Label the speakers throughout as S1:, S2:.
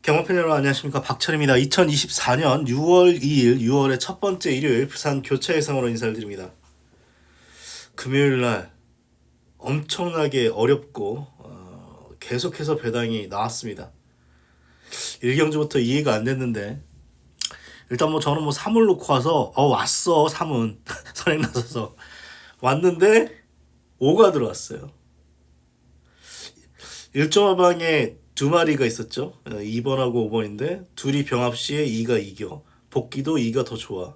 S1: 경마팬 여러분 안녕하십니까, 박철입니다. 2024년 6월 2일 6월의 첫 번째 일요일 부산 교차 예상으로 인사를 드립니다. 금요일날 엄청나게 어렵고 계속해서 배당이 나왔습니다. 1경주부터 이해가 안 됐는데 일단 저는 3을 놓고 와서 왔어 3은 선행 나서서 왔는데 5가 들어왔어요. 1.5방에 두 마리가 있었죠. 2번하고 5번인데 둘이 병합 시에 2가 이겨. 복귀도 2가 더 좋아.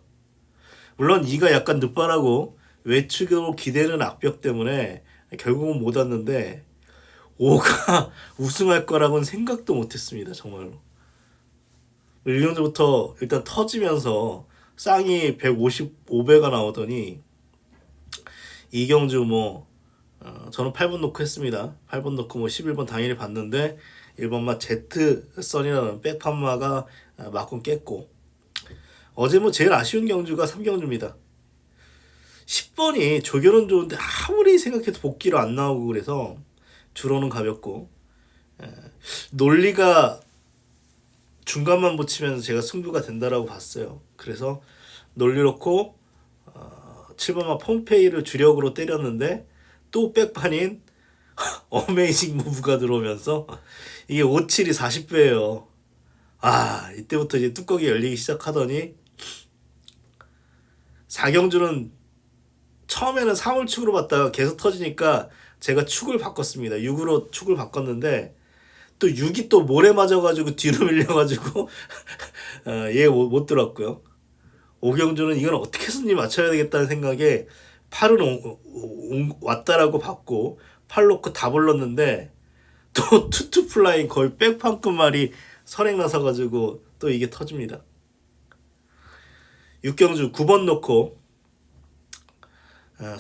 S1: 물론 2가 약간 늦바라고 외측으로 기대는 악벽 때문에 결국은 못 왔는데 5가 우승할 거라고는 생각도 못했습니다. 정말로. 1경주부터 일단 터지면서 쌍이 155배가 나오더니 2경주 저는 8번 놓고 했습니다. 8번 놓고 11번 당연히 봤는데 1번마 제트선이라는 백판마가 맞고 깼고, 어제 제일 아쉬운 경주가 3경주입니다. 10번이 조교는 좋은데 아무리 생각해도 복귀로 안 나오고 그래서 주로는 가볍고, 논리가 중간만 붙이면서 제가 승부가 된다라고 봤어요. 그래서 논리 놓고 7번마 폼페이를 주력으로 때렸는데 또 백판인 어메이징 무브가 들어오면서 이게 57이 40배예요. 이때부터 이제 뚜껑이 열리기 시작하더니 4경주는 처음에는 3을 축으로 봤다가 계속 터지니까 제가 축을 바꿨습니다. 6으로 축을 바꿨는데 또 6이 또 모래 맞아가지고 뒤로 밀려가지고 얘 못 들었고요. 5경주는 이건 어떻게 해서든지 맞춰야 되겠다는 생각에 8은 왔다라고 봤고 8 놓고 다 불렀는데 또 투투 플라잉 거의 백판급 말이 선행 나서가지고 또 이게 터집니다. 6경주 9번 놓고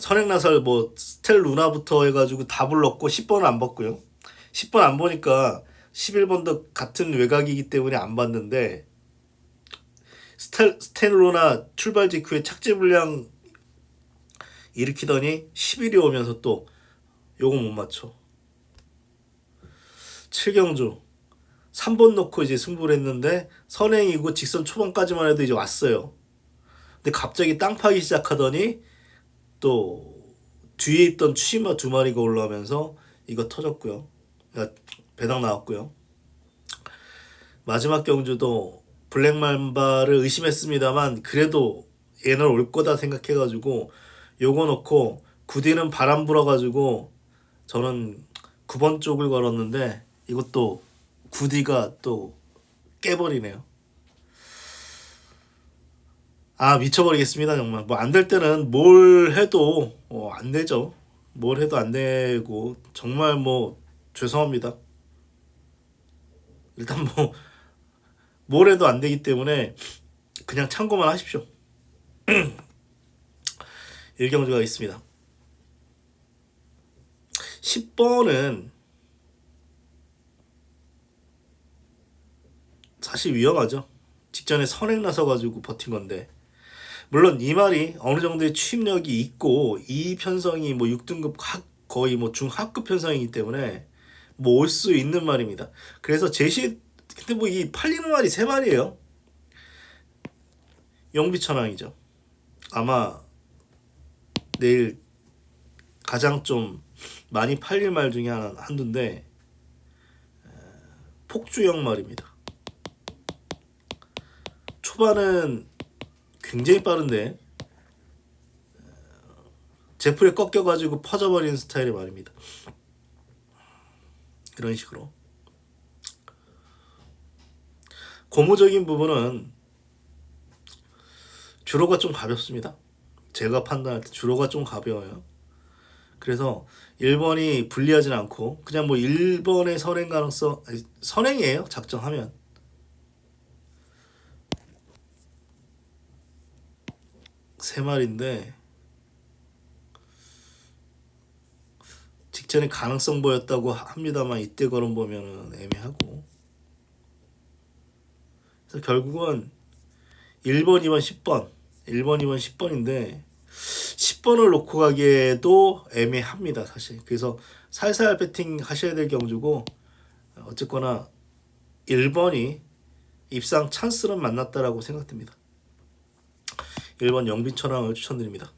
S1: 선행 나설 스텔 루나부터 해가지고 다 불렀고 10번은 안 봤고요. 10번 안 보니까 11번도 같은 외곽이기 때문에 안 봤는데 스텔 루나 출발 직후에 착지 불량 일으키더니 11이 오면서 또 요거 못 맞춰. 7경주 3번 놓고 이제 승부를 했는데 선행이고 직선 초반까지만 해도 이제 왔어요. 근데 갑자기 땅 파기 시작하더니 또 뒤에 있던 취마 두 마리가 올라오면서 이거 터졌고요. 배당 나왔고요. 마지막 경주도 블랙맘바를 의심했습니다만 그래도 얘는 올 거다 생각해가지고 요거 놓고 9D는 바람 불어가지고 저는 9번 쪽을 걸었는데 이것도 9D가 또 깨버리네요. 미쳐버리겠습니다. 정말 안 될 때는 뭘 해도 안 되죠. 뭘 해도 안 되고 정말 죄송합니다. 일단 뭘 해도 안 되기 때문에 그냥 참고만 하십시오. 1경주가 있습니다. 10번은 사실 위험하죠. 직전에 선행 나서가지고 버틴 건데, 물론 이 말이 어느 정도의 추임력이 있고 이 편성이 6등급 거의 중하급 편성이기 때문에 올 수 있는 말입니다. 그래서 근데 이 팔리는 말이 세 말이에요. 용비천왕이죠. 아마 내일 가장 좀 많이 팔릴 말 중에 한두인데 폭주형 말입니다. 초반은 굉장히 빠른데 제풀에 꺾여가지고 퍼져버리는 스타일의 말입니다. 이런 식으로 고무적인 부분은 주로가 좀 가볍습니다. 제가 판단할 때 주로가 좀 가벼워요. 그래서 1번이 불리하진 않고 그냥 1번의 선행 가능성, 선행이에요. 작정하면. 세 마리인데 직전에 가능성 보였다고 합니다만 이때 걸음 보면은 애매하고, 그래서 결국은 1번, 2번, 10번 1번, 2번, 10번인데 10번을 놓고 가기에도 애매합니다. 사실. 그래서 살살 배팅 하셔야 될 경주고, 어쨌거나 1번이 입상 찬스를 만났다라고 생각됩니다. 1번 영빈천왕을 추천드립니다.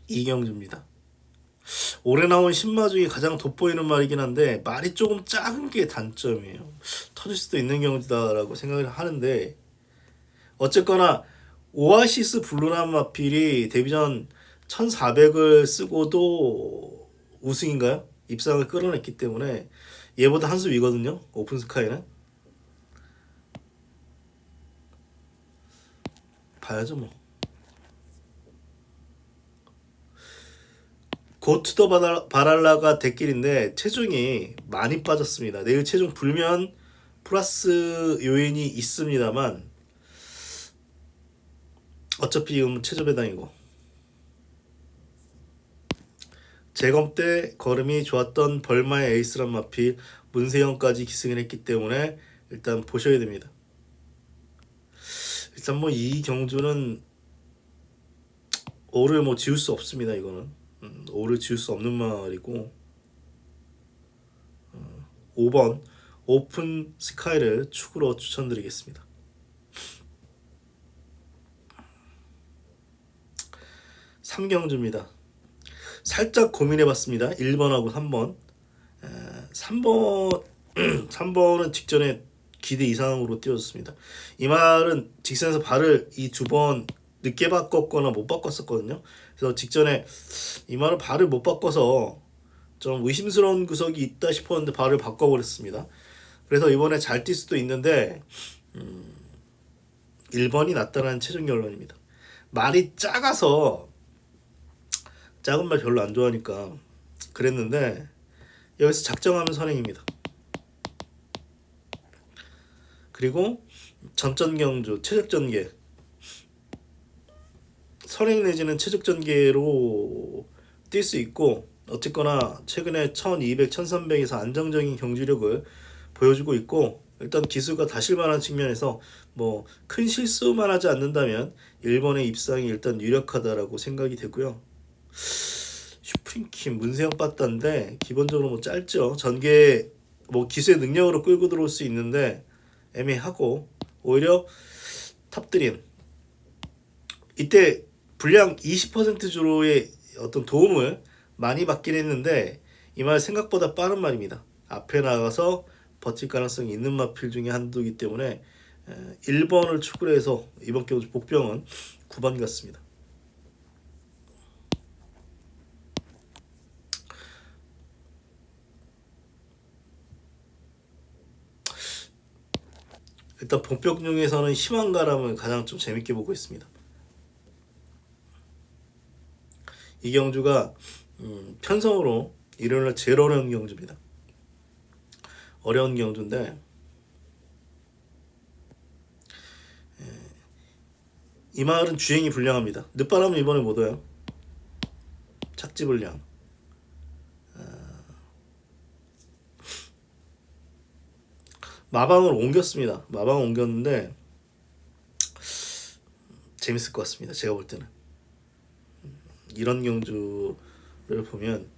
S1: 이경주입니다. 올해 나온 신마 중에 가장 돋보이는 말이긴 한데 말이 조금 작은 게 단점이에요. 터질 수도 있는 경주다라고 생각을 하는데 어쨌거나 오아시스 블루남 마필이 데뷔전 1400을 쓰고도 우승인가요? 입상을 끌어냈기 때문에 얘보다 한 수 위거든요. 오픈스카이는 봐야죠 뭐. 고투더 바랄라가 대길인데 체중이 많이 빠졌습니다. 내일 체중 불면 플러스 요인이 있습니다만 어차피 지금 최저 배당이고 재검 때 걸음이 좋았던 벌마의 에이스란 마필 문세영까지 기승을 했기 때문에 일단 보셔야 됩니다. 일단 뭐 이 경주는 오를 뭐 지울 수 없습니다. 이거는 오를 지울 수 없는 말이고 5번 오픈 스카이를 축으로 추천드리겠습니다. 3경주입니다. 살짝 고민해봤습니다. 1번하고 3번. 3번은 직전에 기대 이상으로 띄워줬습니다. 이 말은 직선에서 발을 이 두 번 늦게 바꿨거나 못 바꿨었거든요. 그래서 직전에 이 말은 발을 못 바꿔서 좀 의심스러운 구석이 있다 싶었는데 발을 바꿔버렸습니다. 그래서 이번에 잘 뛸 수도 있는데 1번이 낫다라는 최종 결론입니다. 말이 작아서 작은 말 별로 안 좋아하니까 그랬는데 여기서 작정하면 선행입니다. 그리고 전전경주 최적전개 선행 내지는 최적전개로 뛸 수 있고 어쨌거나 최근에 1200, 1300에서 안정적인 경주력을 보여주고 있고 일단 기술과 다실만한 측면에서 뭐 큰 실수만 하지 않는다면 1번의 입상이 일단 유력하다라고 생각이 되고요. 슈프림킴 문세영 빠따인데 기본적으로 뭐 짧죠. 전개 뭐 기수의 능력으로 끌고 들어올 수 있는데 애매하고 오히려 탑드림 이때 분량 20% 주로의 어떤 도움을 많이 받긴 했는데 이 말 생각보다 빠른 말입니다. 앞에 나가서 버틸 가능성이 있는 마필 중에 한두이기 때문에 1번을 추구를 해서 이번 경주 복병은 9번 같습니다. 일단 복병 중에서는 희망가람을 가장 좀 재밌게 보고 있습니다. 이 경주가 편성으로 일요일날 제일 어려운 경주입니다. 어려운 경주인데 이 마을은 주행이 불량합니다. 늦바람은 이번에 못 와요. 착지 불량. 마방을 옮겼습니다. 마방을 옮겼는데 재밌을 것 같습니다. 제가 볼 때는 이런 경주를 보면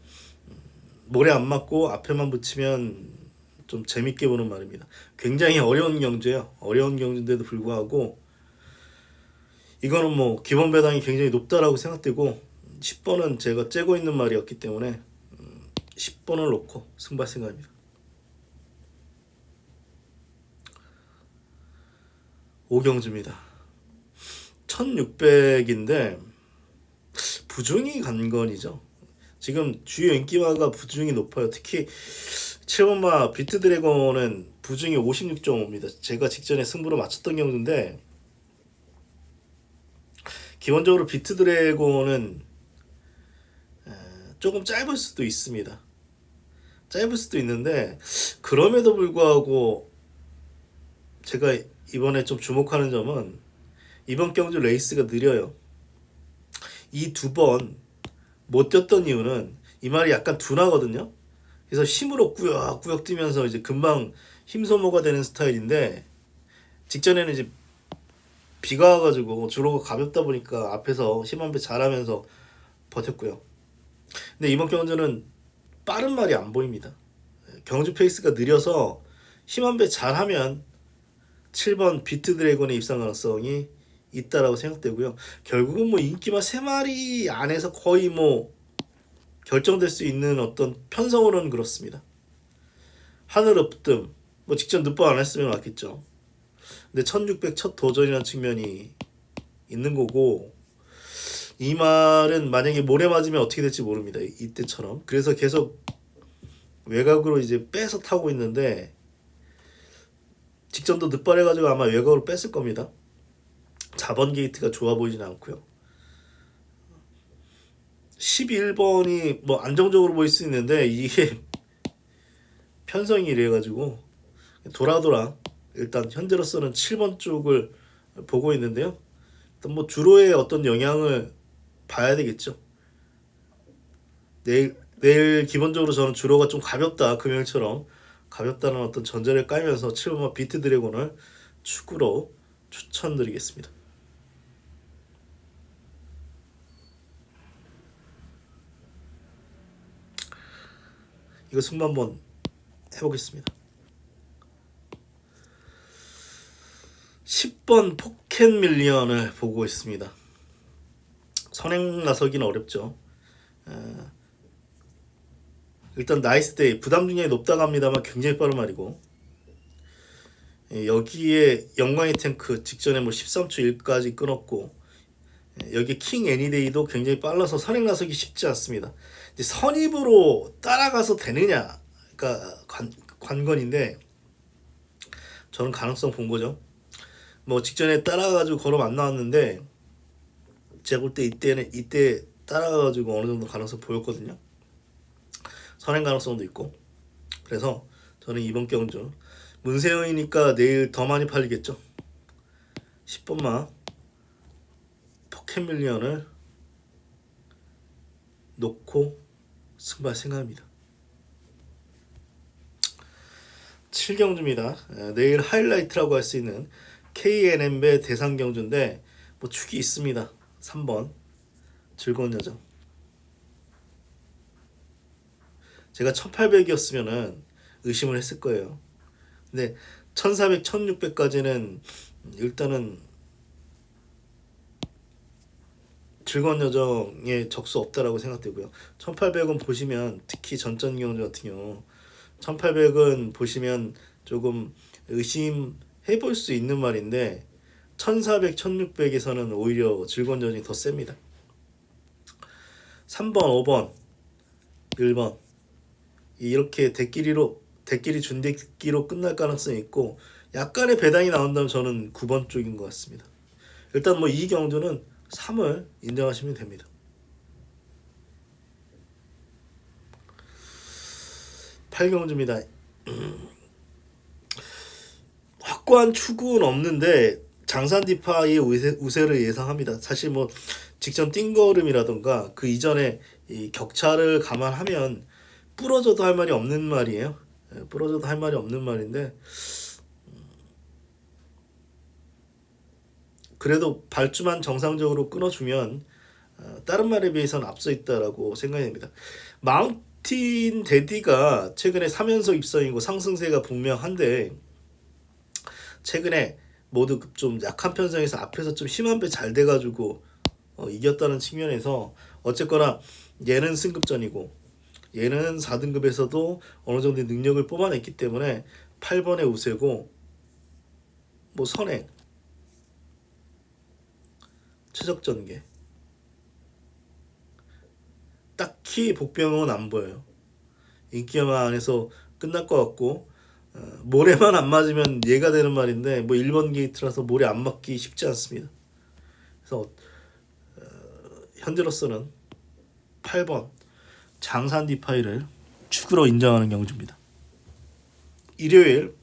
S1: 모래 안 맞고 앞에만 붙이면 좀 재밌게 보는 말입니다. 굉장히 어려운 경주예요. 어려운 경주인데도 불구하고 이거는 뭐 기본 배당이 굉장히 높다라고 생각되고 10번은 제가 째고 있는 말이었기 때문에 10번을 놓고 승부할 생각입니다. 5경주입니다. 1600인데 부중이 관건이죠. 지금 주요 인기마가 부중이 높아요. 특히 7번마 비트 드래곤은 부중이 56.5입니다. 제가 직전에 승부를 맞췄던 경주인데 기본적으로 비트 드래곤은 조금 짧을 수도 있습니다. 짧을 수도 있는데 그럼에도 불구하고 제가 이번에 좀 주목하는 점은 이번 경주 레이스가 느려요. 이 두 번 못 뛰었던 이유는 이 말이 약간 둔하거든요. 그래서 힘으로 꾸역꾸역 뛰면서 이제 금방 힘 소모가 되는 스타일인데 직전에는 이제 비가 와가지고 주로가 가볍다 보니까 앞에서 힘 한 배 잘하면서 버텼고요. 근데 이번 경주는 빠른 말이 안 보입니다. 경주 페이스가 느려서 힘 한 배 잘하면 7번 비트 드래곤의 입상 가능성이 있다라고 생각되고요. 결국은 뭐 인기마 3마리 안에서 거의 뭐 결정될 수 있는 어떤 편성으로는 그렇습니다. 하늘 엎뜸 뭐 직접 늑법 안 했으면 왔겠죠. 근데 1600 첫 도전이라는 측면이 있는 거고, 이 말은 만약에 모래 맞으면 어떻게 될지 모릅니다. 이때처럼. 그래서 계속 외곽으로 이제 빼서 타고 있는데, 직전도 늑발해가지고 아마 외곽으로 뺐을 겁니다. 자번 게이트가 좋아 보이진 않고요. 11번이 뭐 안정적으로 보일 수 있는데 이게 편성이 이래가지고 돌아 일단 현재로서는 7번 쪽을 보고 있는데요. 일단 뭐 주로의 어떤 영향을 봐야 되겠죠. 내일 기본적으로 저는 주로가 좀 가볍다, 금요일처럼 가볍다는 어떤 전제를 깔면서 7번 비트 드래곤을 축구로 추천드리겠습니다. 이거 승부 한번 해보겠습니다. 10번 포켓 밀리언을 보고 있습니다. 선행 나서기는 어렵죠. 일단 나이스데이 부담 중량이 높다고 합니다만 굉장히 빠른 말이고, 여기에 영광의 탱크 직전에 뭐 13초 1까지 끊었고, 여기 킹 애니데이도 굉장히 빨라서 선행 나서기 쉽지 않습니다. 이제 선입으로 따라가서 되느냐가 관건인데, 저는 가능성 본 거죠. 뭐 직전에 따라가가지고 걸음 안 나왔는데 제가 볼 때 이때 따라가가지고 어느 정도 가능성 보였거든요. 선행 가능성도 있고. 그래서 저는 이번 경주 문세영이니까 내일 더 많이 팔리겠죠. 10번마 포켓 밀리언을 놓고 승부할 생각입니다. 7경주입니다. 내일 하이라이트라고 할 수 있는 KNM배 대상 경주인데 뭐 축이 있습니다. 3번 즐거운 여정. 제가 1800이었으면은 의심을 했을 거예요. 근데 1400, 1600까지는 일단은 즐거운 여정에 적수 없다라고 생각되고요. 1800은 보시면 특히 전전 경주 같은 경우 1800은 보시면 조금 의심해 볼 수 있는 말인데 1400, 1600에서는 오히려 즐거운 여정이 더 셉니다. 3번, 5번, 1번 이렇게 대끼리 준대끼로 끝날 가능성이 있고, 약간의 배당이 나온다면 저는 9번 쪽인 것 같습니다. 일단 뭐 이 경주는 3을 인정하시면 됩니다. 팔경주입니다. 확고한 추구는 없는데 장산 디파의 우세를 예상합니다. 사실 뭐 직전 띵거름이라던가 그 이전에 이 격차를 감안하면 부러져도 할 말이 없는 말이에요. 부러져도 할 말이 없는 말인데, 그래도 발주만 정상적으로 끊어주면 다른 말에 비해서는 앞서 있다라고 생각이 됩니다. 마운틴 데디가 최근에 3연속 입성이고 상승세가 분명한데, 최근에 모두 좀 약한 편성에서 앞에서 좀 심한 배 잘 돼가지고 이겼다는 측면에서 어쨌거나 얘는 승급전이고 얘는 4등급에서도 어느 정도의 능력을 뽑아냈기 때문에 8번의 우세고, 뭐 선행 최적전개 딱히 복병은 안 보여요. 인기야마 안에서 끝날 것 같고, 모래만 안 맞으면 얘가 되는 말인데 뭐 1번 게이트라서 모래 안 맞기 쉽지 않습니다. 그래서 현재로서는 8번 장산 디파이를 축으로 인정하는 경주입니다. 일요일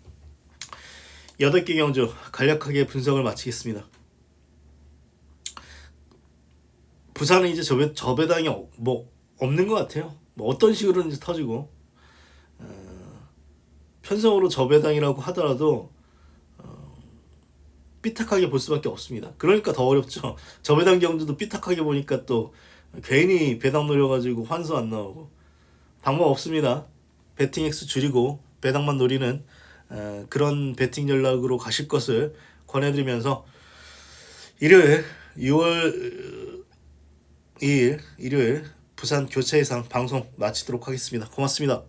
S1: 8개 경주 간략하게 분석을 마치겠습니다. 부산은 이제 저배당이 뭐 없는 것 같아요. 뭐 어떤 식으로든지 터지고, 편성으로 저배당이라고 하더라도 삐딱하게 볼 수밖에 없습니다. 그러니까 더 어렵죠. 저배당 경주도 삐딱하게 보니까 또 괜히 배당 노려가지고 환수 안 나오고, 방법 없습니다. 배팅 액수 줄이고 배당만 노리는 그런 배팅 전략으로 가실 것을 권해드리면서 일요일 6월 2일 일요일 부산 교체 예상 방송 마치도록 하겠습니다. 고맙습니다.